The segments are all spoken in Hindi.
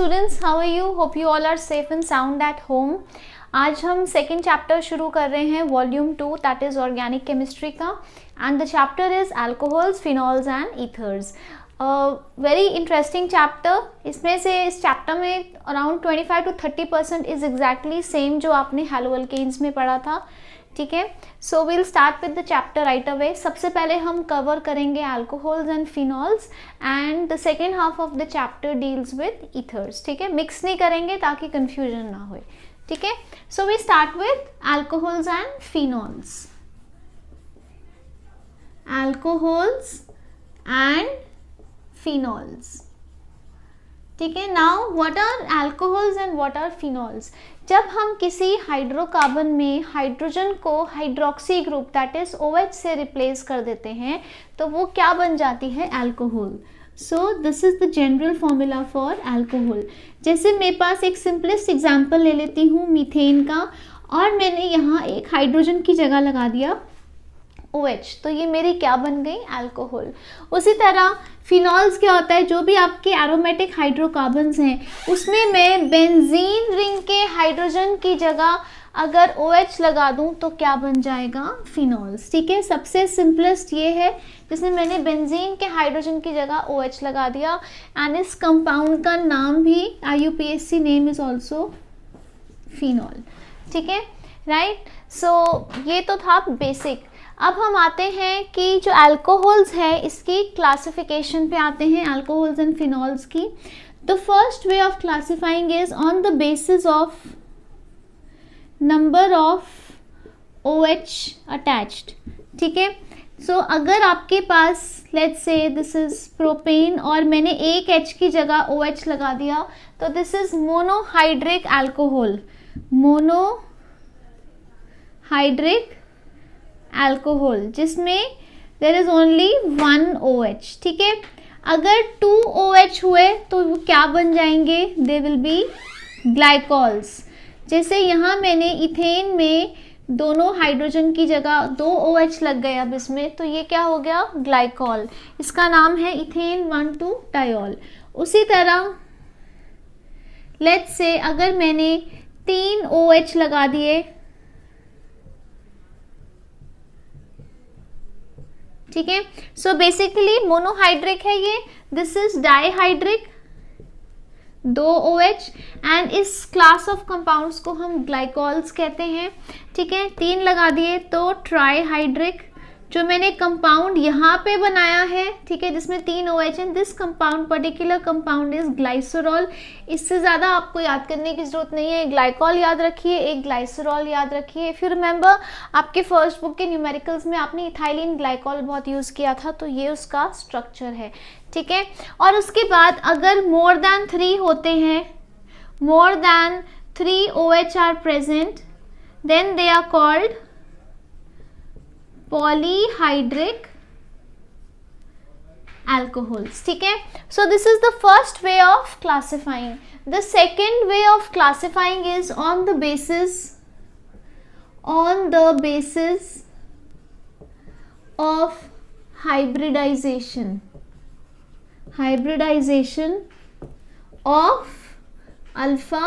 Students, how are you? Hope you all are safe and sound at home. आज हम सेकेंड चैप्टर शुरू कर रहे हैं volume 2, that is organic chemistry का, and the chapter is alcohols, phenols and ethers. Very interesting chapter. इसमें से इस चैप्टर में around 25 to 30% is exactly same जो आपने हैलोअल्केन्स में पढ़ा था। ठीक है, so we'll start with the chapter right away. सबसे पहले हम कवर करेंगे alcohols and phenols, and the second half of the chapter deals with ethers. ठीक है, मिक्स नहीं करेंगे ताकि कंफ्यूजन ना हो। ठीक है, so we start with alcohols and phenols. Alcohols and phenols. ठीक है, now what are alcohols and what are phenols? जब हम किसी हाइड्रोकार्बन में हाइड्रोजन को hydroxy group that is OH से रिप्लेस कर देते हैं तो वो क्या बन जाती है? Alcohol. So this is the general formula for alcohol. जैसे मेरे पास एक सिंपलेस्ट एग्जांपल ले लेती हूँ मीथेन का, और मैंने यहाँ एक हाइड्रोजन की जगह लगा दिया OH, तो ये मेरी क्या बन गई? अल्कोहल। उसी तरह फिनॉल्स क्या होता है? जो भी आपके एरोमेटिक हाइड्रोकार्बन्स हैं उसमें मैं बेंजीन रिंग के हाइड्रोजन की जगह अगर OH लगा दूं तो क्या बन जाएगा? फिनॉल्स। ठीक है, सबसे सिंपलेस्ट ये है जिसमें मैंने बेंजीन के हाइड्रोजन की जगह OH लगा दिया, एंड इस कंपाउंड का नाम भी IUPAC name is also phenol. ठीक है, राइट। सो ये तो था बेसिक। अब हम आते हैं कि जो अल्कोहल्स है इसकी क्लासिफिकेशन पे आते हैं, अल्कोहल्स एंड फिनॉल्स की। The first way of classifying is on the basis of number of OH attached. ठीक है, सो अगर आपके पास let's say this is propane और मैंने एक H की जगह OH लगा दिया तो this is monohydric alcohol. Monohydric alcohol जिसमें देयर इज ओनली 1 OH। ठीक है, अगर 2 OH हुए तो वो क्या बन जाएंगे? They will be glycols. जैसे यहाँ मैंने इथेन में दोनों हाइड्रोजन की जगह 2 OH लग गए अब इसमें, तो ये क्या हो गया? ग्लाइकॉल। इसका नाम है इथेन 1,2-डायोल। उसी तरह लेट्स से अगर मैंने 3 OH लगा दिए, ठीक है, सो बेसिकली मोनोहाइड्रिक है ये, this is dihydric 2 OH, and इस क्लास ऑफ कंपाउंड्स को हम ग्लाइकॉल्स कहते हैं। ठीक है, 3 लगा दिए तो ट्राईहाइड्रिक। जो मैंने कंपाउंड यहाँ पे बनाया है, ठीक है, जिसमें 3 OH and this compound particular compound is glycerol. इससे ज़्यादा आपको याद करने की जरूरत नहीं है, ग्लाइकॉल याद रखिए, एक ग्लाइसरॉल याद रखिए। इफ़ यू रिमेंबर आपके फर्स्ट बुक के न्यूमेरिकल्स में आपने इथाइलिन ग्लाइकॉल बहुत यूज़ किया था, तो ये उसका स्ट्रक्चर है। ठीक है, और उसके बाद अगर मोर देन 3 होते हैं, more than 3 OH are present, then they are called polyhydric alcohols. ठीक है, so this is the first way of classifying. The second way of classifying is on the basis of hybridization of alpha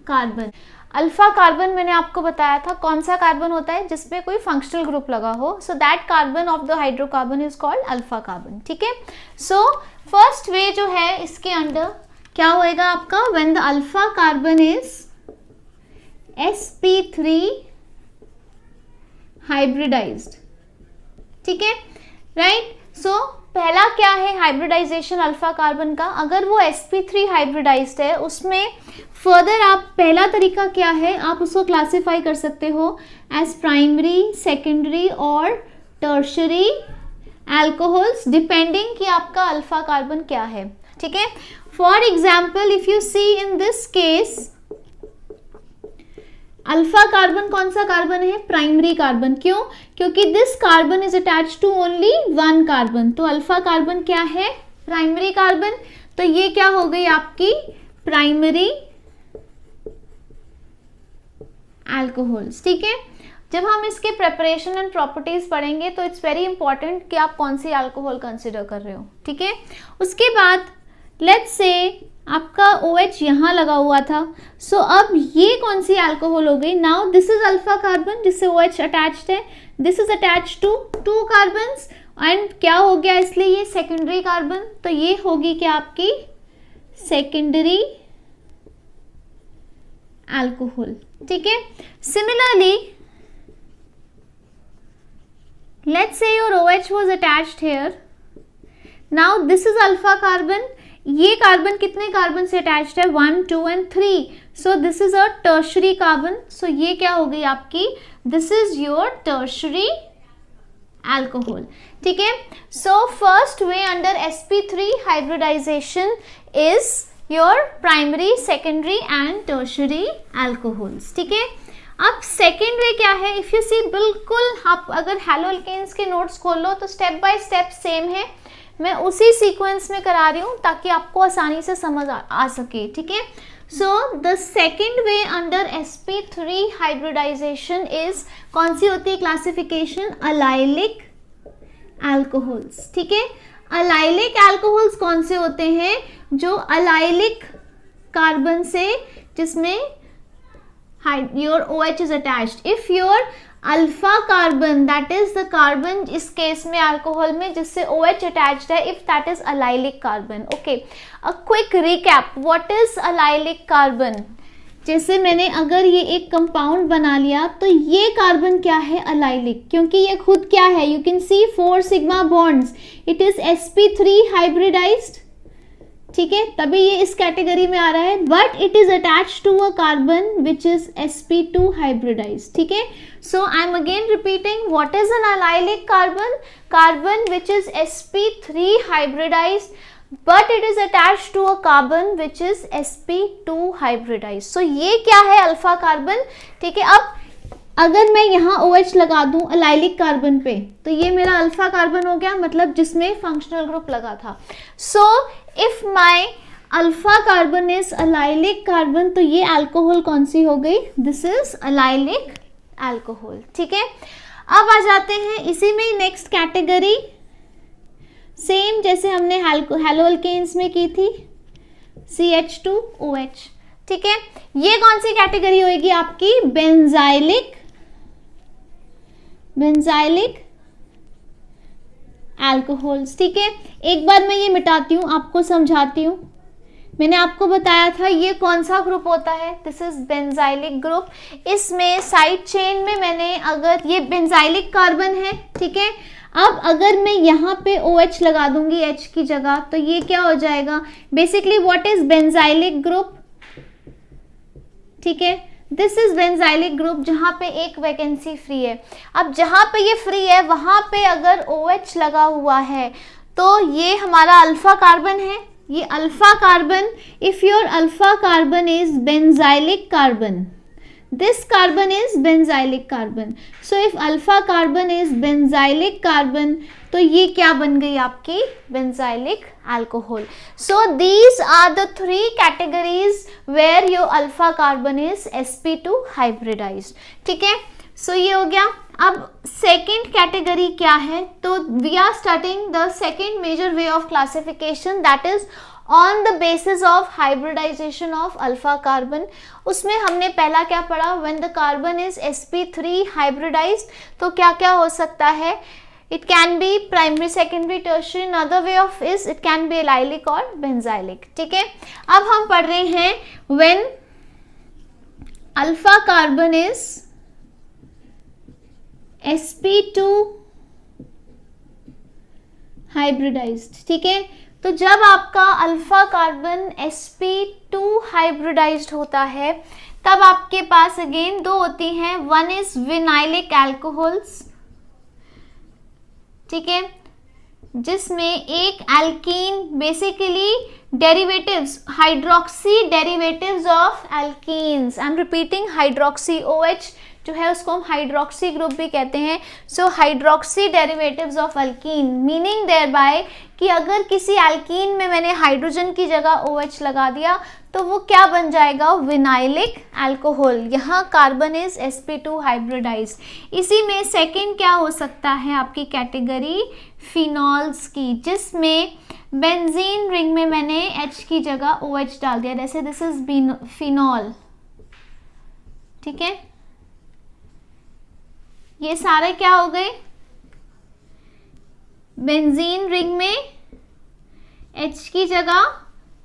carbon. Alpha carbon मैंने आपको बताया था कौन सा कार्बन होता है जिसमें कोई फंक्शनल ग्रुप लगा हो, so that carbon of the hydrocarbon is called alpha carbon. ठीक है, सो फर्स्ट वे जो है इसके अंडर क्या होएगा आपका? When the alpha carbon is sp3 hybridised. ठीक है, राइट। सो पहला क्या है हाइब्रिडाइजेशन अल्फा कार्बन का? अगर वो sp3 हाइब्रिडाइज्ड है उसमें फर्दर आप पहला तरीका क्या है, आप उसको क्लासिफाई कर सकते हो एज प्राइमरी, सेकेंडरी और टर्शरी अल्कोहल्स, डिपेंडिंग कि आपका अल्फा कार्बन क्या है। ठीक है, for example if you see in this case, alpha carbon कौन सा कार्बन है? Primary carbon. क्यों? क्योंकि this carbon is attached to only 1 carbon, तो अल्फा कार्बन क्या है? Primary carbon. तो ये क्या हो गई आपकी? Primary alcohols. ठीक है, जब हम इसके प्रेपरेशन एंड प्रॉपर्टीज पढ़ेंगे तो इट्स वेरी इंपॉर्टेंट कि आप कौन सी अल्कोहल कंसिडर कर रहे हो। ठीक है, उसके बाद लेट्स से आपका OH यहाँ लगा हुआ था, सो अब ये कौन सी अल्कोहल हो गई? Now this is alpha carbon जिससे OH अटैच्ड है, this is attached to 2 carbons and क्या हो गया, इसलिए ये सेकेंडरी कार्बन, तो ये होगी क्या आपकी सेकेंडरी अल्कोहल। ठीक है, similarly let's say your OH was attached here, now this is alpha carbon, ये कार्बन कितने कार्बन से अटैच्ड है? 1 2 and 3, so this is a tertiary carbon, so ये क्या हो गई आपकी, this is your tertiary alcohol। ठीक है, so first way under sp3 hybridization is your primary, secondary and tertiary alcohols। ठीक है, अब सेकेंड वे क्या है? इफ़ यू सी, बिल्कुल आप अगर हैलो अल्केन्स के नोट्स खोल लो तो स्टेप बाय स्टेप सेम है, मैं उसी सीक्वेंस में करा रही हूँ ताकि आपको आसानी से समझ आ सके। ठीक है, so the second way under sp3 hybridisation is, कौन सी होती है क्लासिफिकेशन? Allylic alcohols. ठीक है, अलाइलिक अल्कोहल्स कौन से होते हैं? जो अलाइलिक कार्बन से जिसमें your OH is attached, if your alpha carbon, that is the carbon इस केस में अल्कोहल में जिससे OH attached है, if that is allylic carbon। okay, a quick recap, what is allylic carbon? जैसे मैंने अगर ये एक कंपाउंड बना लिया तो ये कार्बन क्या है? अलाइलिक, क्योंकि ये खुद क्या है? You can see 4 sigma bonds, it is sp3 hybridised. ठीक है, तभी ये इस कैटेगरी में आ रहा है, but it is attach to a carbon which is sp2 hybridize. ठीक है, so I am again repeating, what is an allylic carbon? Carbon which is sp3 hybridize but it is attach to a carbon which is sp2 hybridize. So ये क्या है? Alpha carbon. ठीक है, अब अगर मैं यहाँ OH लगा दूं अलाइलिक कार्बन पे तो ये मेरा अल्फा कार्बन हो गया, मतलब जिसमें फंक्शनल ग्रुप लगा था। So if my alpha carbon is allylic carbon, तो ये अल्कोहल कौन सी हो गई? This is allylic alcohol. ठीक है, अब आ जाते हैं इसी में नेक्स्ट कैटेगरी, सेम जैसे हमने हैलो अल्केन्स में की थी, CH2OH। ठीक है, ये कौन सी कैटेगरी होगी आपकी? Benzylic alcohols. ठीक है, एक बार मैं ये मिटाती हूँ, आपको समझाती हूँ। मैंने आपको बताया था ये कौन सा ग्रुप होता है? This is benzylic group. इसमें साइड चेन में मैंने, अगर ये बेंजाइलिक कार्बन है, ठीक है, अब अगर मैं यहाँ पे OH लगा दूंगी H की जगह, तो ये क्या हो जाएगा? Basically what is benzylic group? ठीक है, दिस इज बेंजाइलिक ग्रुप जहाँ पे एक वैकेंसी फ्री है। अब जहाँ पे ये फ्री है वहाँ पे अगर OH लगा हुआ है तो ये हमारा अल्फा कार्बन है, ये alpha carbon, if your alpha carbon is benzylic carbon, this carbon is benzylic carbon, so if alpha carbon is benzylic carbon, तो ये क्या बन गई आपकी? benzylic alcohol। so these are the 3 categories where your alpha carbon is sp2 hybridized। ठीक है, so ये हो गया। अब सेकेंड कैटेगरी क्या है? तो we are starting the second major way of classification, that is on the basis of hybridization of alpha carbon। उसमें हमने पहला क्या पढ़ा? when the carbon is sp3 hybridized, तो क्या क्या हो सकता है? it can be primary, secondary, tertiary, another way of is it can be allylic or benzylic। ठीक है, अब हम पढ़ रहे हैं when alpha carbon is sp2 hybridized। ठीक है, तो जब आपका अल्फा कार्बन sp2 हाइब्रिडाइज्ड होता है तब आपके पास अगेन 2 होती हैं, वन इज विनाइलिक अल्कोहल्स, ठीक है, जिसमें एक alkene, basically derivatives, hydroxy derivatives of alkenes, I am repeating, hydroxy OH जो है उसको हम हाइड्रोक्सी ग्रुप भी कहते हैं। So hydroxy derivatives of alkene, meaning thereby कि अगर किसी एल्कीन में मैंने हाइड्रोजन की जगह OH लगा दिया तो वो क्या बन जाएगा? Vinylic alcohol. यहाँ कार्बन इज sp2 हाइब्रिडाइज। इसी में सेकेंड क्या हो सकता है आपकी कैटेगरी? फिनॉल्स की, जिसमें बेंजीन रिंग में मैंने H की जगह OH डाल दिया, जैसे दिस इज फिनॉल, ठीक है। ये सारे क्या हो गए, बेंजीन रिंग में H की जगह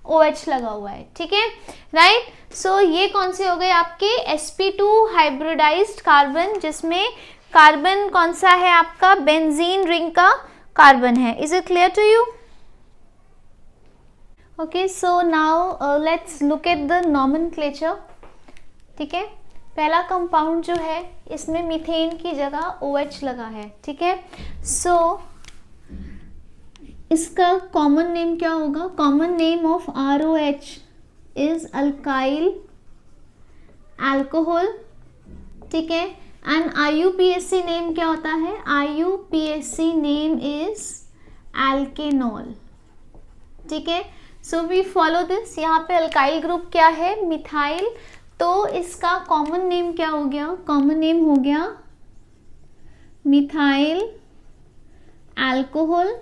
OH लगा हुआ है, ठीक है, राइट। सो ये कौन से हो गए आपके sp2 हाइब्रिडाइज्ड कार्बन, जिसमें कार्बन कौन सा है आपका, बेंजीन रिंग का कार्बन है। Is it clear to you? Okay, so now let's look at the nomenclature, ठीक है। पहला कंपाउंड जो है इसमें मीथेन की जगह OH लगा है, ठीक है। सो इसका कॉमन नेम क्या होगा, common name of ROH is alkyl alcohol, ठीक है। एंड IUPAC नेम क्या होता है, IUPAC नेम इज एल्केनॉल, ठीक है। So we follow this. यहाँ पे अल्काइल ग्रुप क्या है, मिथाइल, तो इसका कॉमन नेम क्या हो गया, कॉमन नेम हो गया मिथाइल अल्कोहल,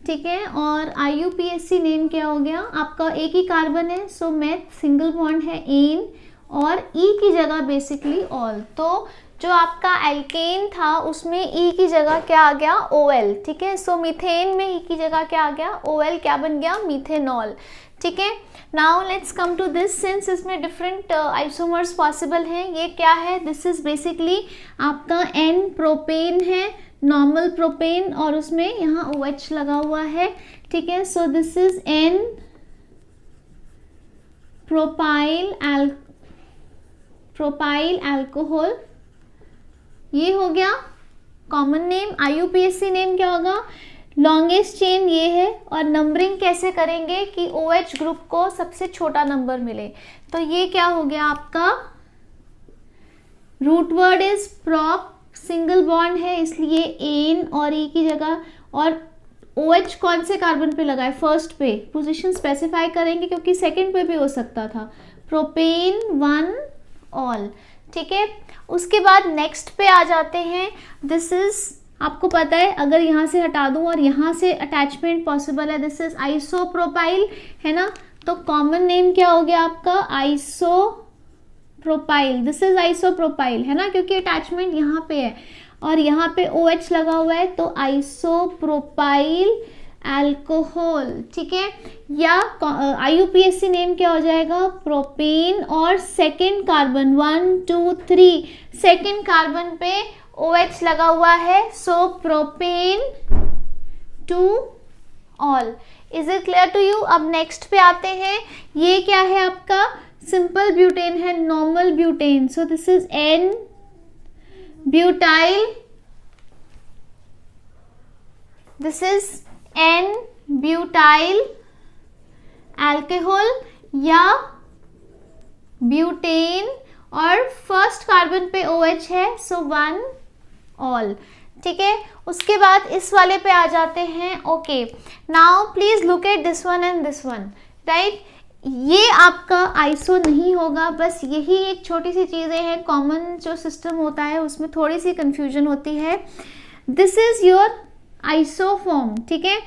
ठीक है। और IUPAC नेम क्या हो गया, आपका एक ही कार्बन है, सो मेथ सिंगल बॉन्ड है एन, और E की जगह बेसिकली ऑल, तो जो आपका एल्केन था उसमें E की जगह क्या आ गया, OL, ठीक है। सो मीथेन में E की जगह क्या आ गया, OL, क्या बन गया, मीथेनॉल, ठीक है। Now let's come to this, since इसमें डिफरेंट आइसोमर्स पॉसिबल हैं, ये क्या है, दिस इज बेसिकली आपका N प्रोपेन है, नॉर्मल प्रोपेन, और उसमें यहाँ OH लगा हुआ है, ठीक है। So this is N propyl alcohol, ये हो गया कॉमन नेम। IUPAC नेम क्या होगा, लॉन्गेस्ट चेन ये है, और नंबरिंग कैसे करेंगे कि OH ग्रुप को सबसे छोटा नंबर मिले, तो ये क्या हो गया आपका, root word is prop, single bond है इसलिए एन और E की जगह, और OH कौन से कार्बन पे लगा है, फर्स्ट पे, पोजीशन स्पेसिफाई करेंगे क्योंकि सेकंड पे भी हो सकता था, प्रोपेन 1 ऑल, ठीक है। उसके बाद नेक्स्ट पे आ जाते हैं, दिस इज आपको पता है, अगर यहाँ से हटा दूं और यहाँ से अटैचमेंट पॉसिबल है, दिस इज आइसोप्रोपाइल, है ना, तो कॉमन नेम क्या हो गया आपका, आइसोप्रोपाइल, दिस इज आइसोप्रोपाइल, है ना, क्योंकि अटैचमेंट यहाँ पे है और यहाँ पे OH लगा हुआ है, तो आइसोप्रोपाइल अल्कोहल, ठीक है। या IUPAC नेम क्या हो जाएगा, प्रोपेन, और सेकेंड कार्बन 1 2 3 सेकेंड कार्बन पे OH लगा हुआ है, so propane 2 ol. Is it clear to you? अब नेक्स्ट पे आते हैं, ये क्या है आपका, सिंपल ब्यूटेन है, normal butane, so this is N butyl, this is N butyl alcohol या ब्यूटेन, और फर्स्ट कार्बन पे OH है, सो 1 ऑल, ठीक है। उसके बाद इस वाले पे आ जाते हैं, okay. Now please look at this one and this one, right. ये आपका आइसो नहीं होगा, बस यही एक छोटी सी चीज़ें हैं, कॉमन जो सिस्टम होता है उसमें थोड़ी सी कंफ्यूजन होती है। दिस इज योर आइसोफॉर्म, ठीक है,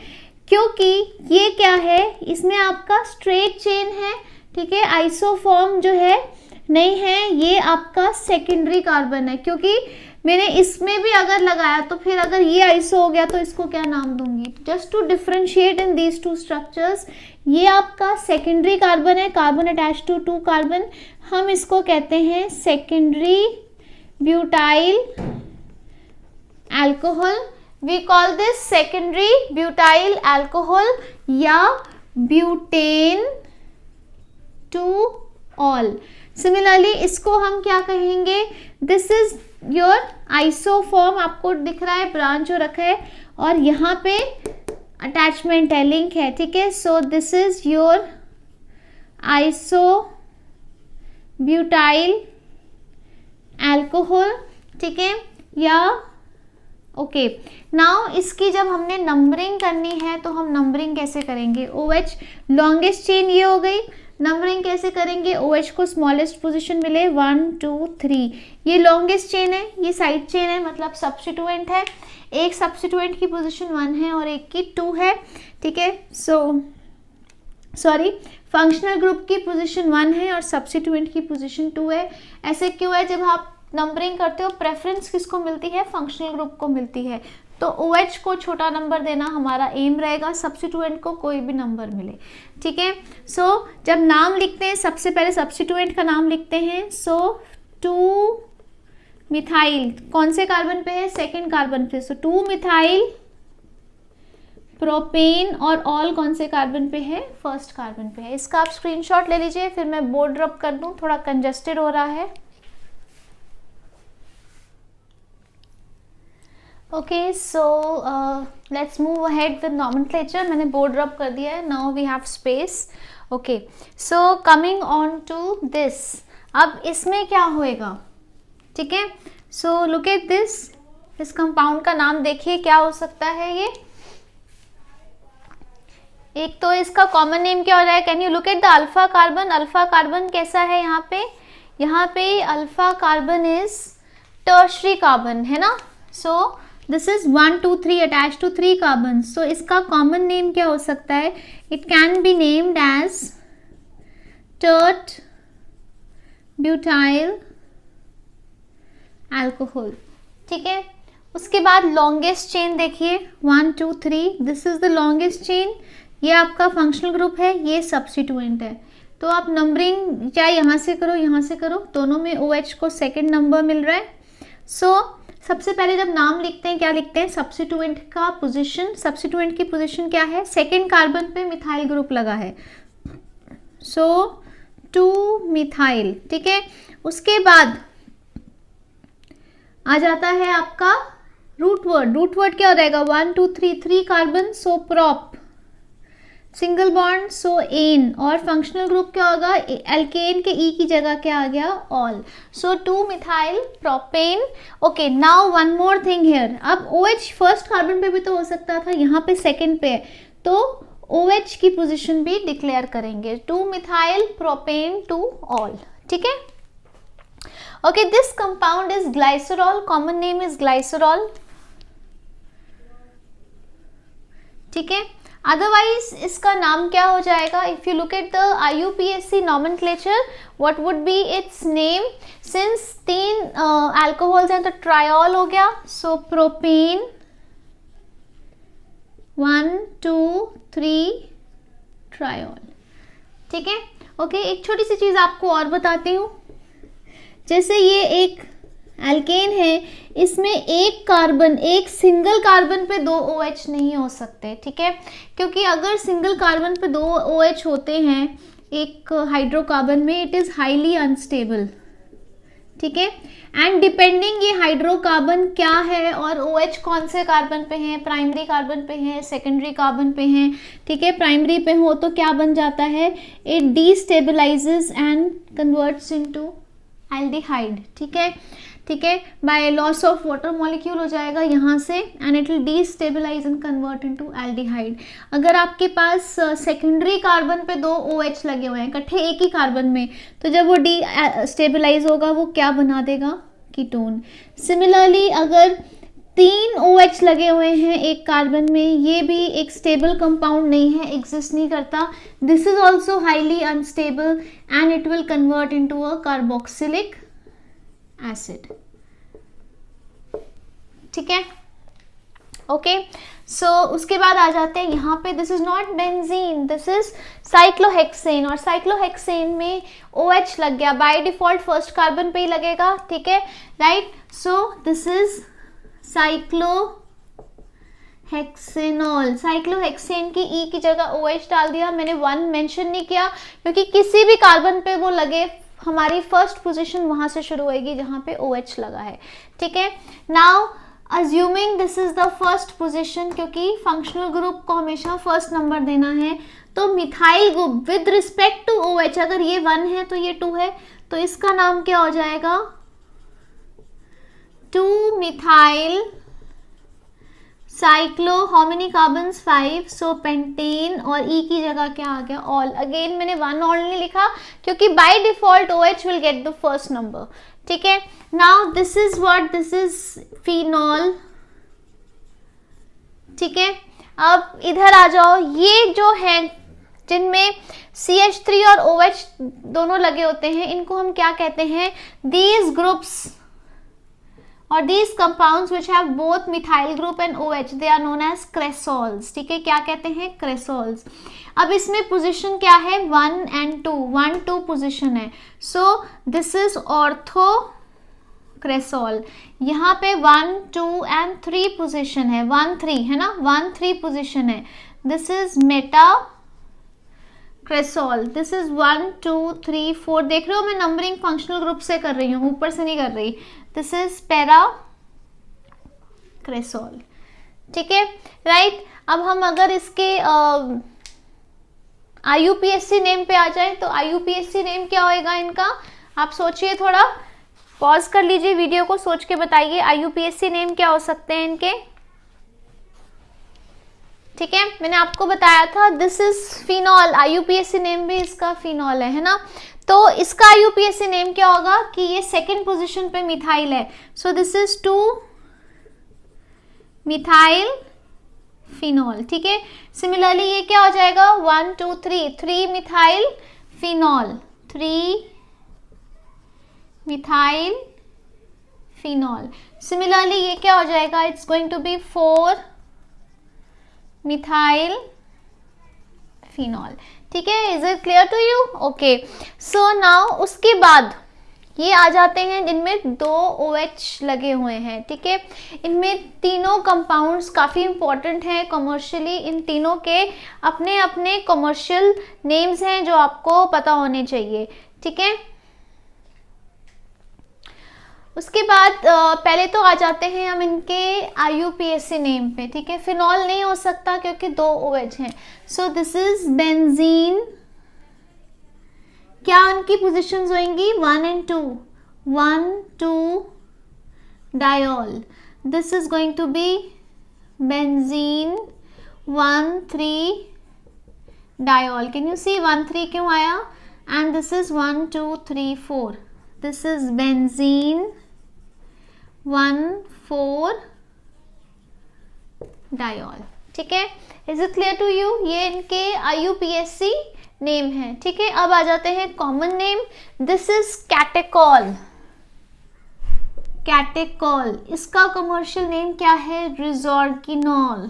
क्योंकि ये क्या है, इसमें आपका स्ट्रेट चेन है, ठीक है। आइसोफॉर्म जो है नहीं है, ये आपका सेकेंडरी कार्बन है, क्योंकि मैंने इसमें भी अगर लगाया तो फिर अगर ये आइसो हो गया तो इसको क्या नाम दूंगी, just to differentiate in these two structures. ये आपका सेकेंडरी कार्बन है, कार्बन अटैच टू 2 कार्बन, हम इसको कहते हैं secondary butyl alcohol, we call this secondary butyl alcohol या ब्यूटेन 2 ऑल। सिमिलरली इसको हम क्या कहेंगे, दिस इज योर आइसोफॉर्म, आपको दिख रहा है ब्रांच हो रखा है और यहाँ पे अटैचमेंट है, लिंक है, ठीक है। So this is your iso butyl alcohol, ठीक है, या ओके। नाउ इसकी जब हमने नंबरिंग करनी है तो हम नंबरिंग कैसे करेंगे, OH लॉन्गेस्ट चेन ये हो गई, नंबरिंग कैसे करेंगे, OH को स्मॉलेस्ट पोजीशन मिले 1 2 3, ये लॉन्गेस्ट चेन है, ये साइड चेन है, मतलब सब्स्टिट्यूएंट है, एक सब्स्टिट्यूएंट की पोजीशन 1 है और एक की 2 है, ठीक है, सॉरी, फंक्शनल ग्रुप की पोजीशन 1 है और सब्स्टिट्यूएंट की पोजीशन 2 है। ऐसे क्यों है? जब आप नंबरिंग करते हो प्रेफरेंस किसको मिलती है? फंक्शनल ग्रुप को मिलती है। तो OH को छोटा नंबर देना हमारा एम रहेगा, सब्स्टिट्यूएंट को कोई भी नंबर मिले। ठीक है, सो जब नाम लिखते हैं सबसे पहले सब्स्टिट्यूएंट का नाम लिखते हैं। सो 2 मिथाइल कौन से कार्बन पे है? सेकेंड कार्बन पे। सो 2 मिथाइल प्रोपेन, और ऑल कौन से कार्बन पे है? फर्स्ट कार्बन पे है। इसका आप स्क्रीनशॉट ले लीजिए, फिर मैं बोर्ड रब कर दूं, थोड़ा कंजेस्टेड हो रहा है। Okay, so let's move ahead with nomenclature. मैंने बोर्ड रब कर दिया है, now we have space. Okay, so coming on to this, अब इसमें क्या होएगा? ठीक है, सो लुक एट दिस, इस कंपाउंड का नाम देखिए क्या हो सकता है ये। एक तो इसका कॉमन नेम क्या हो रहा है? Can you look at the alpha carbon? Alpha carbon कैसा है यहाँ पे? यहाँ पे alpha carbon is tertiary carbon, है ना। So this is 1 2 3 attach to 3 carbon. सो इसका कॉमन नेम क्या हो सकता है? It can be named as tert butyl alcohol. ठीक है, उसके बाद लॉन्गेस्ट चेन देखिए 1 2 3, this is the longest chain. ये आपका फंक्शनल ग्रुप है, ये सब्स्टिट्यूएंट है। तो आप नंबरिंग चाहे यहाँ से करो यहाँ से करो, दोनों में OH को सेकंड नंबर मिल रहा है। सो सबसे पहले जब नाम लिखते हैं क्या लिखते हैं? सब्स्टिट्यूएंट का पोजीशन, सब्स्टिट्यूएंट की पोजीशन क्या है? सेकंड कार्बन पे मिथाइल ग्रुप लगा है। सो 2 मिथाइल। ठीक है, उसके बाद आ जाता है आपका रूट वर्ड। रूट वर्ड क्या हो जाएगा? 1 2 3 3 कार्बन, सो प्रोप, सिंगल बॉन्ड, सो एन, और फंक्शनल ग्रुप क्या होगा? एल्केन के ई की जगह क्या आ गया? All. So 2 methyl propane. Okay, now one more thing here. अब OH फर्स्ट कार्बन पे भी तो हो सकता था, यहाँ पे सेकंड पे है, तो OH की पोजीशन भी डिक्लेयर करेंगे, 2 मिथाइल प्रोपेन टू ऑल। ठीक है, okay, this compound is glycerol, common name is glycerol. ठीक है, अदरवाइज इसका नाम क्या हो जाएगा? If you look at the IUPAC nomenclature, what would be its name? Since 3 alcohols हैं तो ट्रायोल हो गया, सो प्रोपेन 1 2 3 ट्रायोल। ठीक है, ओके, एक छोटी सी चीज आपको और बताती हूँ। जैसे ये एक एल्केन है, इसमें एक कार्बन, एक सिंगल कार्बन पे 2 OH नहीं हो सकते। ठीक है, क्योंकि अगर सिंगल कार्बन पे 2 OH होते हैं एक हाइड्रोकार्बन में, इट इज हाईली अनस्टेबल। ठीक है, एंड डिपेंडिंग ये हाइड्रोकार्बन क्या है और OH कौन से कार्बन पे हैं, प्राइमरी कार्बन पे हैं, सेकेंडरी कार्बन पे हैं। ठीक है, प्राइमरी पे हो तो क्या बन जाता है? It destabilizes and converts into aldehyde. ठीक है, ठीक है, by loss of water molecule हो जाएगा यहाँ से, and it will destabilize and convert into aldehyde. अगर आपके पास सेकेंडरी कार्बन पे 2 OH लगे हुए हैं इकट्ठे एक ही कार्बन में, तो जब वो डीस्टेबलाइज होगा वो क्या बना देगा? कीटोन। सिमिलरली अगर 3 OH लगे हुए हैं एक कार्बन में, ये भी एक स्टेबल कंपाउंड नहीं है, एग्जिस्ट नहीं करता, this is also highly unstable and it will convert into a carboxylic acid. ठीक है, ओके, सो उसके बाद आ जाते हैं यहाँ पे, this is not benzene, this is cyclohexane, और साइक्लोहेक्सेन में OH लग गया, बाय डिफॉल्ट फर्स्ट कार्बन पे ही लगेगा। ठीक है, right, so this is cyclohexanol. Cyclohexane की ई की जगह OH डाल दिया, मैंने 1 मेंशन नहीं किया क्योंकि किसी भी कार्बन पे वो लगे, हमारी फर्स्ट पोजीशन वहां से शुरू होगी जहां पे OH लगा है। ठीक है, now assuming this is the first position, क्योंकि फंक्शनल ग्रुप को हमेशा फर्स्ट नंबर देना है, तो methyl group with respect to OH, अगर ये 1 है तो ये 2 है, तो इसका नाम क्या हो जाएगा? 2 methyl cyclo, how many carbons? 5, so pentane, और E की जगह क्या आ गया? ऑल। अगेन मैंने 1 ऑल नहीं लिखा क्योंकि by default OH will get the first number. ठीक है, now this is what, this is phenol. ठीक है, अब इधर आ जाओ, ये जो है जिनमें CH3 और OH दोनों लगे होते हैं, इनको हम क्या कहते हैं? These groups और these compounds which have both methyl group and OH, they are known as cresols. ठीक है, क्या कहते हैं? cresols. अब इसमें पोजीशन क्या है? 1 and 2, 1-2 पोजीशन है. So this is ortho cresol. यहाँ पे 1, 2 and 3 पोजीशन है, 1-3 है ना, 1-3 पोजीशन है. This is Meta cresol. This is 1, 2, 3, 4. देख रहे हो मैं नंबरिंग फंक्शनल ग्रुप से कर रही हूँ, ऊपर से नहीं कर रही. This is para cresol. ठीक है, राइट. अब हम अगर इसके IUPAC नेम पे आ जाए तो IUPAC नेम क्या होएगा इनका? आप सोचिए, थोड़ा पॉज कर लीजिए वीडियो को, सोच के बताइए IUPAC नेम क्या हो सकते हैं इनके. ठीक है, मैंने आपको बताया था this is phenol. IUPAC name भी इसका फिनॉल है ना. तो इसका IUPAC नेम क्या होगा कि ये सेकंड पोजीशन पे मिथाइल है. So this is 2 methyl phenol. ठीक है, सिमिलरली ये क्या हो जाएगा? 1, 2, 3 methyl phenol, 3 methyl phenol. Similarly ये क्या हो जाएगा? It's going to be 4 methyl phenol. ठीक है, is it clear to you? Okay, so now उसके बाद ये आ जाते हैं जिनमें 2 OH लगे हुए हैं. ठीक है, इनमें तीनों कंपाउंड्स काफ़ी इंपॉर्टेंट हैं कमर्शियली. इन तीनों के अपने अपने कमर्शियल नेम्स हैं जो आपको पता होने चाहिए. ठीक है, उसके बाद पहले तो आ जाते हैं हम इनके IUPAC नेम पे. ठीक है, फिनॉल नहीं हो सकता क्योंकि 2 OH हैं. So this is benzene. क्या उनकी पोजीशंस होंगी? 1 and 2, 1, 2 diol. This is going to be benzene 1, 3 diol. Can you see 1, 3 क्यों आया? And this is 1, 2, 3, 4. This is benzene 1, 4 diol. ठीक है, is it clear to you? ये इनके IUPAC नेम है. ठीक है, अब आ जाते हैं common name. This is catechol. Catechol, इसका कमर्शियल नेम क्या है? रिजॉर्किनॉल.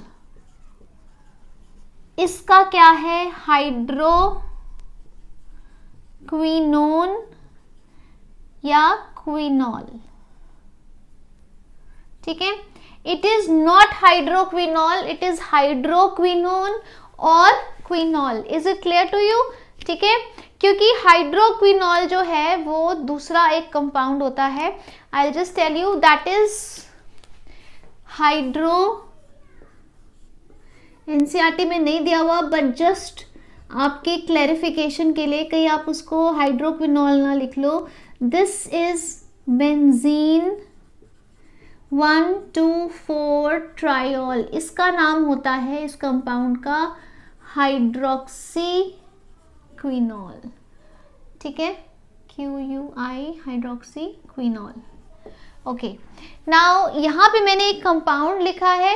इसका क्या है? हाइड्रोक्विनोन या क्विनॉल. ठीक है, it is not hydroquinol, it is hydroquinone और quinol. Is it clear to you? ठीक है, क्योंकि हाइड्रोक्विनॉल जो है वो दूसरा एक कंपाउंड होता है. I will just tell you that is hydro. NCERT में नहीं दिया हुआ, बट जस्ट आपके क्लैरिफिकेशन के लिए, कहीं आप उसको हाइड्रोक्विनॉल ना लिख लो. This is benzene 1, 2, 4 triol. इसका नाम होता है इस कंपाउंड का हाइड्रोक्सी क्विनॉल. ठीक है, QUI hydroxy quinol. Okay, now यहाँ पे मैंने एक कंपाउंड लिखा है.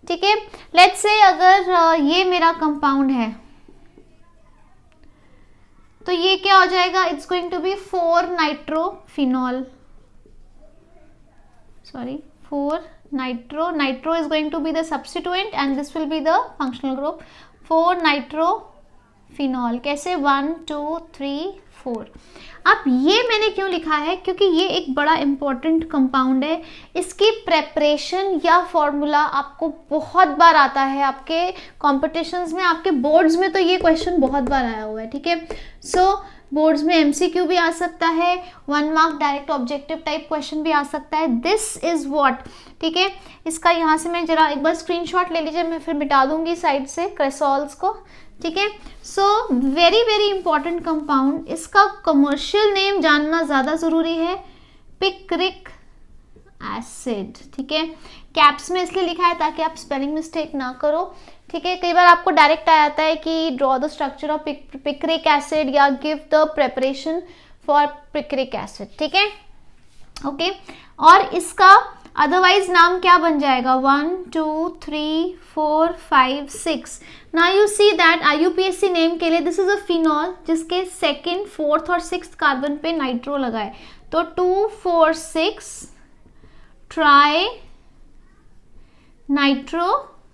ठीक है, लेट्स से अगर ये मेरा कंपाउंड है तो ये क्या हो जाएगा? It's going to be 4 nitrophenol. Sorry, 4 nitro. Nitro is going to be the substituent and this will be the functional group. 4 nitrophenol. कैसे? 1, 2, 3, 4. अब ये मैंने क्यों लिखा है? क्योंकि ये एक बड़ा इंपॉर्टेंट कंपाउंड है. इसकी प्रेपरेशन या फॉर्मूला आपको बहुत बार आता है आपके कॉम्पिटिशन्स में, आपके बोर्ड्स में तो ये क्वेश्चन बहुत बार आया हुआ है. ठीक है, सो बोर्ड्स में MCQ भी आ सकता है, 1 mark direct objective type question भी आ सकता है. This is what. ठीक है, इसका यहाँ से मैं जरा एक बार स्क्रीनशॉट ले लीजिए, मैं फिर मिटा दूंगी साइड से क्रेसोल्स को. ठीक है, so very very important compound. इसका कमर्शियल नेम जानना ज़्यादा ज़रूरी है, पिक्रिक एसिड. ठीक है, कैप्स में इसलिए लिखा है ताकि आप स्पेलिंग मिस्टेक ना करो. ठीक है, कई बार आपको डायरेक्ट आ जाता है कि draw the structure of picric acid या give the preparation for picric acid. ठीक है, ओके. और इसका अदरवाइज नाम क्या बन जाएगा 1 2 3 4 5 6. Now you see that IUPAC name के लिए दिस इज अ फिनॉल जिसके सेकेंड, फोर्थ और सिक्स्थ कार्बन पे नाइट्रो लगा है, तो 2 4 6 ट्राई नाइट्रोफिनॉल.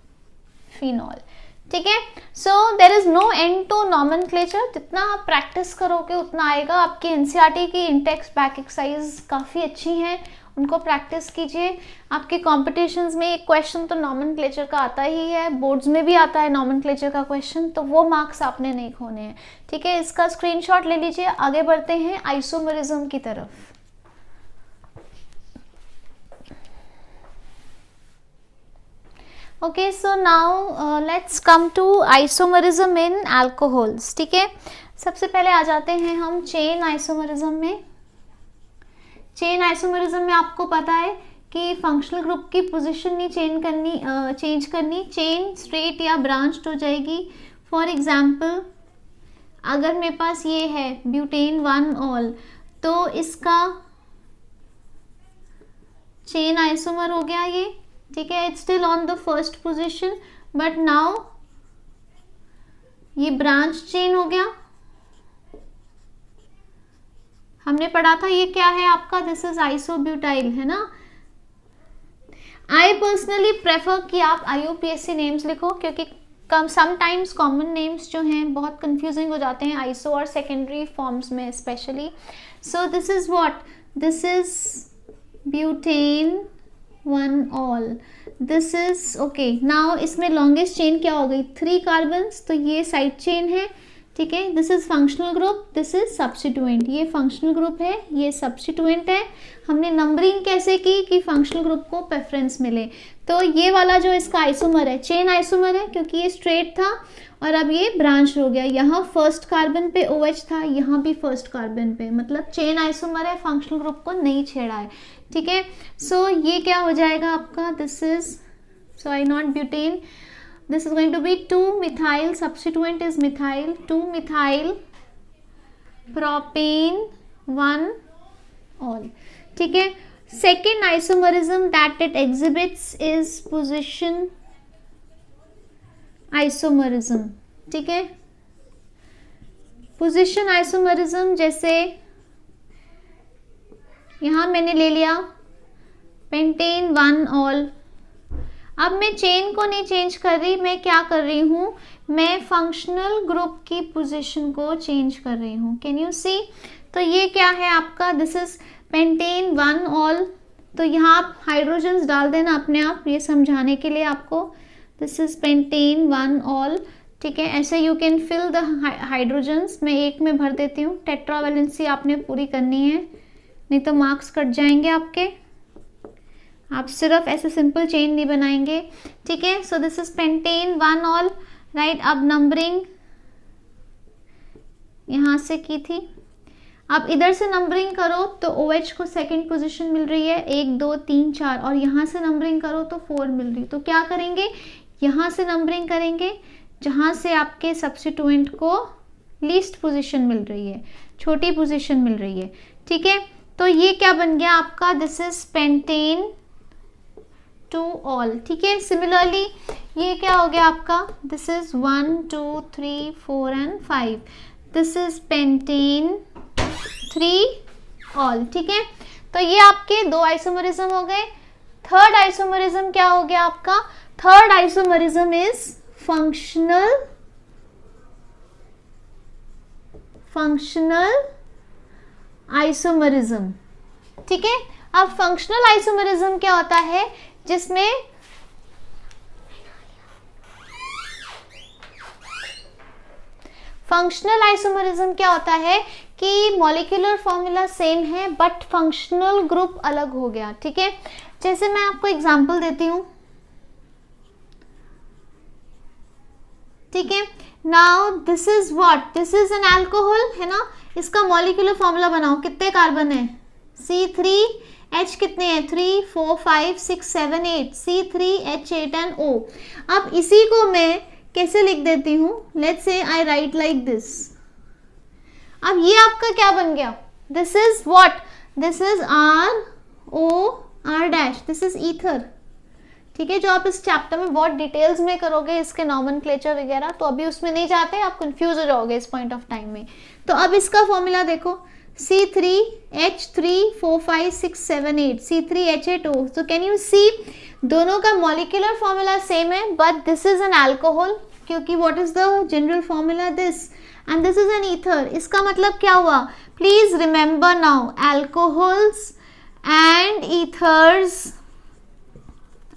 ठीक है. So there is no end to nomenclature. जितना आप प्रैक्टिस करोगे उतना आएगा. आपकी NCERT की इंटेक्स बैक एक्सरसाइज काफ़ी अच्छी हैं, उनको प्रैक्टिस कीजिए. आपके कॉम्पिटिशन्स में एक क्वेश्चन तो नॉमेनक्लेचर का आता ही है, बोर्ड्स में भी आता है नॉमेनक्लेचर का क्वेश्चन, तो वो मार्क्स आपने नहीं खोने हैं. ठीक है. इसका स्क्रीनशॉट ले लीजिए. आगे बढ़ते हैं आइसोमरिज्म की तरफ. Okay, so now let's come to isomerism in alcohols. ठीक है. सबसे पहले आ जाते हैं हम चेन आइसोमरिज्म में. चेन आइसोमरिज्म में आपको पता है कि फंक्शनल ग्रुप की पोजीशन नहीं चेंज करनी, चेन स्ट्रेट या ब्रांच्ड हो जाएगी. फॉर एग्जांपल अगर मेरे पास ये है ब्यूटेन 1 ऑल, तो इसका चेन आइसोमर हो गया ये. ठीक है. It's still on the first position, but now ये ब्रांच चेन हो गया. हमने पढ़ा था ये क्या है आपका, दिस इज आइसोब्यूटाइल, है ना. आई पर्सनली प्रेफर कि आप IUPAC नेम्स लिखो, क्योंकि समटाइम्स कॉमन नेम्स जो हैं बहुत कंफ्यूजिंग हो जाते हैं आइसो और सेकेंडरी फॉर्म्स में specially. So this is what, this is butane 1 all, this is okay. Now इसमें लॉन्गेस्ट चेन क्या हो गई, 3 कार्बन्स, तो ये साइड चेन है. ठीक है. This is functional group, this is substituent. ये फंक्शनल ग्रुप है, ये सब्स्टिट्यूएंट है. हमने नंबरिंग कैसे की कि फंक्शनल ग्रुप को प्रेफरेंस मिले. तो ये वाला जो इसका आइसोमर है, चेन आइसोमर है, क्योंकि ये स्ट्रेट था और अब ये ब्रांच हो गया. यहाँ फर्स्ट कार्बन पे OH था, यहाँ भी फर्स्ट कार्बन पे, मतलब चेन आइसोमर है, फंक्शनल ग्रुप को नहीं छेड़ा है. ठीक है. सो ये क्या हो जाएगा आपका, this is sorry not butane, this is going to be 2-methyl, substituent is methyl, 2-methyl propane 1 all. ठीक है. Second isomerism that it exhibits is position isomerism. ठीक है. position isomerism जैसे यहाँ मैंने ले लिया पेंटेन 1 ऑल. अब मैं चेन को नहीं चेंज कर रही, मैं क्या कर रही हूँ, मैं फंक्शनल ग्रुप की पोजीशन को चेंज कर रही हूँ. कैन यू सी. तो ये क्या है आपका, दिस इज पेंटेन 1 ऑल. तो यहाँ आप हाइड्रोजन्स डाल देना अपने आप, ये समझाने के लिए आपको. This is pentane 1 ol. ठीक है. ऐसे you can fill the hydrogens. मैं एक में भर देती हूँ. टेट्रावैलेंसी आपने पूरी करनी है, नहीं तो मार्क्स कट जाएंगे आपके. आप सिर्फ ऐसे सिंपल चेन नहीं बनाएंगे. ठीक है. So this is pentane 1 all, right. अब नंबरिंग यहाँ से की थी, अब इधर से नंबरिंग करो तो OH को सेकंड पोजीशन मिल रही है, 1 2 3 4, और यहाँ से नंबरिंग करो तो 4 मिल रही. तो क्या करेंगे, यहाँ से नंबरिंग करेंगे जहाँ से आपके सब्स्टिट्यूएंट को लीस्ट पोजीशन मिल रही है, छोटी पोजीशन मिल रही है. ठीक है. तो ये क्या बन गया आपका, दिस इज पेंटेन 2 ऑल. ठीक है. सिमिलरली ये क्या हो गया आपका, this is 1 2 3 4 and 5, this is pentane 3 all. ठीक है. तो ये आपके 2 आइसोमरिज्म हो गए. थर्ड आइसोमरिज्म क्या हो गया आपका, third isomerism is functional isomerism. ठीक है. अब फंक्शनल आइसोमरिज्म क्या होता है, जिसमें फंक्शनल आइसोमरिज्म क्या होता है कि मॉलिक्यूलर फॉर्मूला सेम है बट फंक्शनल ग्रुप अलग हो गया. ठीक है. जैसे मैं आपको एग्जांपल देती हूँ. ठीक है. Now this is what, this is an alcohol, है ना. इसका मॉलिक्यूलर फॉर्मूला बनाओ. कितने कार्बन है, C3H कितने हैं, 3 4 5 6 7 8, C3H8 एंड O. अब इसी को मैं कैसे लिख देती हूँ, let's say I right like this. अब ये आपका क्या बन गया, this is what, this is RO R dash, this is ether, ठीक है, जो आप इस चैप्टर में बहुत डिटेल्स में करोगे इसके नॉमेनक्लेचर वगैरह, तो अभी उसमें नहीं जाते, आप कंफ्यूज हो जाओगे इस पॉइंट ऑफ टाइम में। तो अब इसका फॉर्मूला देखो, C3H34567 C3H8O। तो कैन यू सी दोनों का मॉलिक्यूलर फॉर्मूला सेम है, but this is an alcohol, क्योंकि what is the general formula, this, and this is an ether. इसका मतलब क्या हुआ, please remember now, alcohols and ethers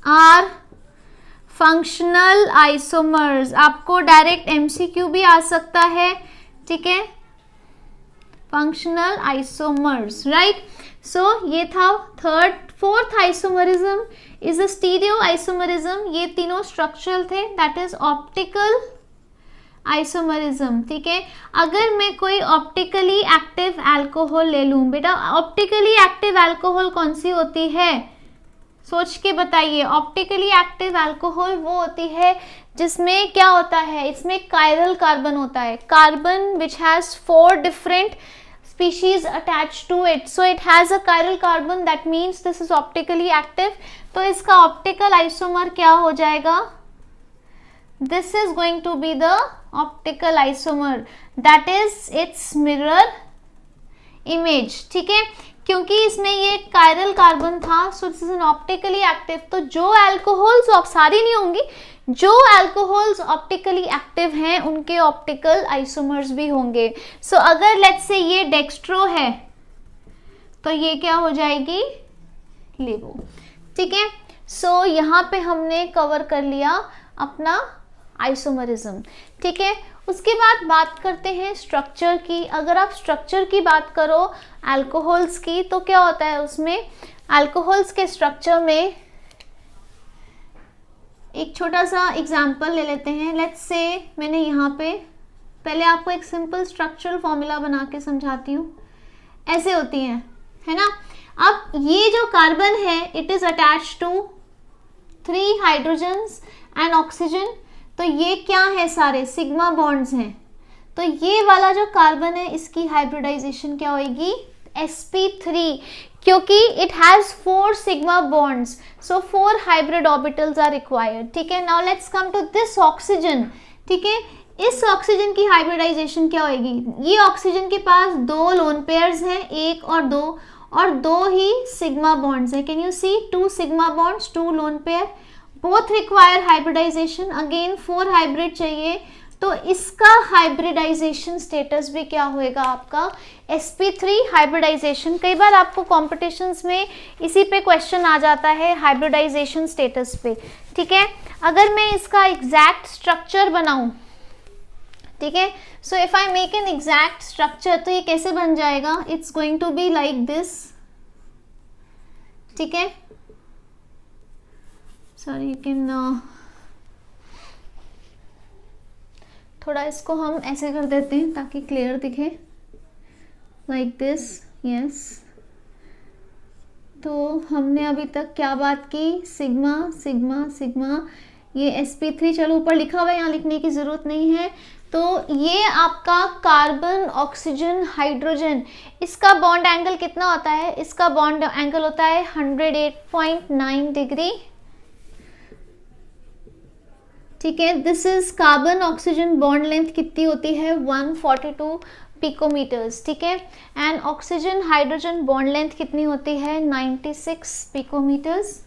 are functional isomers. आपको डायरेक्ट एमसीक्यू भी आ सकता है, ठीक है, फंक्शनल आइसोमर्स, राइट। सो ये था third. Fourth isomerism is a stereo isomerism. ये तीनों स्ट्रक्चरल थे, दैट इज ऑप्टिकल आइसोमरिज्म, ठीक है। अगर मैं कोई ऑप्टिकली एक्टिव अल्कोहल ले लूं, बेटा ऑप्टिकली एक्टिव अल्कोहल कौन सी होती है, सोच के बताइए। ऑप्टिकली एक्टिव अल्कोहल वो होती है जिसमें क्या होता है, इसमें कायरल कार्बन होता है, carbon which has 4 different species attached to it, so it has a chiral carbon, that means this is optically active। तो इसका ऑप्टिकल आइसोमर क्या हो जाएगा, this is going to be the optical isomer, that is its mirror image, ठीक है, क्योंकि इसमें ये कायरल कार्बन था, सो this is N optically active. तो जो अल्कोहल्स, अब सारी नहीं होंगी, जो अल्कोहल्स ऑप्टिकली एक्टिव हैं उनके ऑप्टिकल आइसोमर्स भी होंगे। सो अगर लेट्स से ये डेक्स्ट्रो है तो ये क्या हो जाएगी, लेवो, ठीक है। सो यहाँ पे हमने कवर कर लिया अपना आइसोमरिज्म, ठीक है। उसके बाद बात करते हैं स्ट्रक्चर की। अगर आप स्ट्रक्चर की बात करो अल्कोहल्स की, तो क्या होता है उसमें, अल्कोहल्स के स्ट्रक्चर में एक छोटा सा एग्जांपल ले लेते हैं। लेट्स से मैंने यहाँ पे पहले आपको एक सिंपल स्ट्रक्चरल फॉर्मूला बना के समझाती हूँ, ऐसे होती हैं, है ना। अब ये जो कार्बन है, it is attached to 3 hydrogens and oxygen. तो ये क्या है, सारे सिग्मा बॉन्ड्स हैं। तो ये वाला जो कार्बन है, इसकी हाइब्रिडाइजेशन क्या होगी, sp3, क्योंकि it has 4 sigma bonds, so 4 hybrid orbitals are required, ठीक है। Now let's come to this oxygen, ठीक है। इस ऑक्सीजन की हाइब्रिडाइजेशन क्या होगी, ये ऑक्सीजन के पास 2 लोन पेयर्स हैं, 1 और 2, और 2 ही सिग्मा बॉन्ड्स हैं। Can you see, 2 sigma bonds, 2 lone pair, both require hybridisation, again 4 hybrid चाहिए। तो इसका हाइब्रिडाइजेशन स्टेटस भी क्या होएगा आपका, sp3 हाइब्रिडाइजेशन। कई बार आपको कॉम्पिटिशन्स में इसी पे क्वेश्चन आ जाता है, हाइब्रिडाइजेशन स्टेटस पे, ठीक है। अगर मैं इसका एग्जैक्ट स्ट्रक्चर बनाऊं, ठीक है, so if I make an exact structure, तो ये कैसे बन जाएगा, it's going to be like this, ठीक है। सॉरी, यू कैन थोड़ा इसको हम ऐसे कर देते हैं ताकि क्लियर दिखे, लाइक दिस, यस। तो हमने अभी तक क्या बात की, सिग्मा सिग्मा सिग्मा, ये sp3, चलो ऊपर लिखा हुआ है, यहाँ लिखने की ज़रूरत नहीं है। तो ये आपका कार्बन, ऑक्सीजन, हाइड्रोजन, इसका बॉन्ड एंगल कितना होता है, इसका बॉन्ड एंगल होता है 108.9 डिग्री, ठीक है। This is carbon oxygen bond length कितनी होती है, 142 पिकोमीटर्स, ठीक है। And oxygen hydrogen bond length कितनी होती है, 96 पिकोमीटर्स,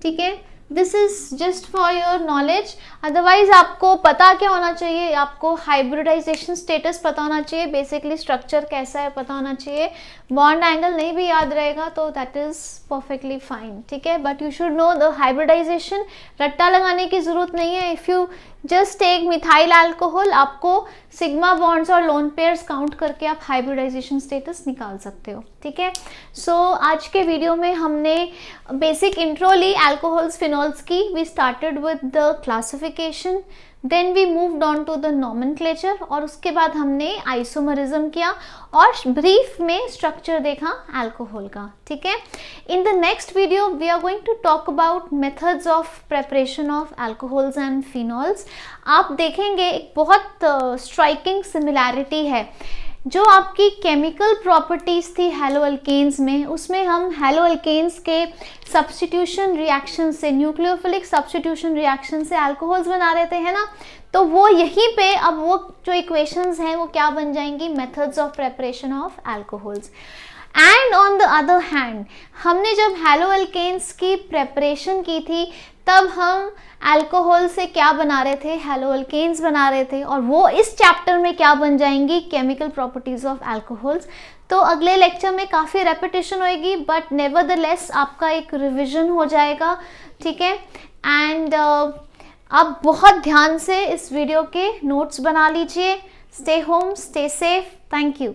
ठीक है। This is just for your knowledge. Otherwise आपको पता क्या होना चाहिए, आपको हाइब्रिडाइजेशन स्टेटस पता होना चाहिए, बेसिकली स्ट्रक्चर कैसा है पता होना चाहिए। बॉन्ड एंगल नहीं भी याद रहेगा तो दैट इज परफेक्टली फाइन, ठीक है। But you should know the hybridization, रट्टा लगाने की जरूरत नहीं है। If you just take methyl alcohol, आपको सिग्मा बॉन्ड्स और लोन पेयर्स काउंट करके आप हाइब्रिडाइजेशन स्टेटस निकाल सकते हो, ठीक है। सो आज के वीडियो में हमने बेसिक इंट्रो ली अल्कोहल्स फिनॉल्स की। We started with the classification, then we moved on to the nomenclature, और उसके बाद हमने आइसोमरिज्म किया और ब्रीफ में स्ट्रक्चर देखा अल्कोहल का, ठीक है। In the next video we are going to talk about methods of preparation of alcohols and phenols. आप देखेंगे एक बहुत स्ट्राइकिंग सिमिलैरिटी है जो आपकी केमिकल प्रॉपर्टीज़ थी हैलो अल्केन्स में, उसमें हम हैलो अल्केन्स के सब्स्टिट्यूशन रिएक्शन से, न्यूक्लियोफिलिक सब्स्टिट्यूशन रिएक्शन से अल्कोहल्स बना रहे थे, है ना। तो वो यहीं पे अब वो जो इक्वेशंस हैं वो क्या बन जाएंगी, methods of preparation of alcohols. And on the other hand, हमने जब हैलो अल्केन्स की प्रेपरेशन की थी तब हम अल्कोहल से क्या बना रहे थे, हैलो अल्केन्स बना रहे थे, और वो इस चैप्टर में क्या बन जाएंगी, केमिकल प्रॉपर्टीज ऑफ अल्कोहल्स। तो अगले लेक्चर में काफ़ी रेपिटेशन होएगी, बट नेवरदलेस आपका एक रिविजन हो जाएगा, ठीक है। एंड आप बहुत ध्यान से इस वीडियो के नोट्स बना लीजिए। Stay home, stay safe, thank you.